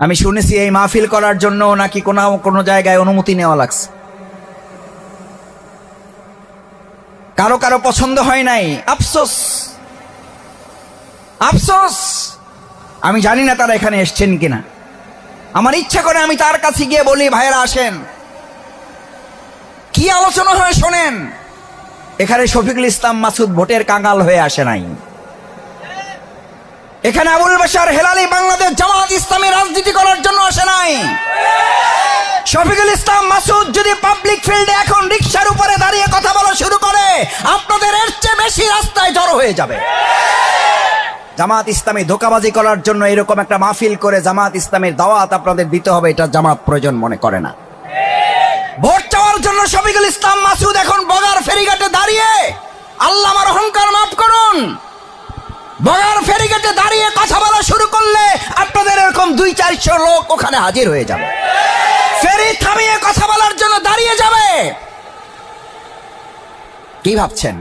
আমি শুনেছি এই মাহফিল করার জন্য নাকি কোনো জায়গায় অনুমতি নেওয়া লাগছে। কারো কারো পছন্দ হয় নাই, আফসোস আফসোস। আমি জানি না তারা এখানে এসছেন কিনা। আমার ইচ্ছা করে আমি তার কাছে গিয়ে বলি, ভাইয়েরা আসেন, কি আলোচনা হয় শোনেন। এখানে শফিকুল ইসলাম মাসুদ ভোটের কাঙাল হয়ে আসে নাই। এখানে আবুল বাশার হেলালি বাংলাদেশ জামাত ইসলামী রাজনীতি করার জন্য আসে নাই। শফিকুল ইসলাম মাসুদ যদি পাবলিক ফিল্ডে এখন রিকশার উপরে দাঁড়িয়ে কথা বলা শুরু করে, আপনাদের এর চেয়ে বেশি রাস্তায় জড়ো হয়ে যাবে। জামাত ইসলামী ধোঁকাবাজি করার জন্য এরকম একটা মাহফিল করে জামাত ইসলামের দাওয়াত আপনাদের দিতে হবে, এটা জামাত প্রয়োজন মনে করে না। ভোট চাওয়ার জন্য শফিকুল ইসলাম মাসুদ এখন বগার ফেরিঘাটে দাঁড়িয়ে, আল্লাহ আমার অহংকার মাফ করুন, বগার ফেরিঘাটে দাঁড়িয়ে কথা বলা শুরু করলে আপনাদের এরকম 200-400 লোক ওখানে হাজির হয়ে যাবে, ফেরি থামিয়ে কথা বলার জন্য দাঁড়িয়ে যাবে। কি ভাবছেন?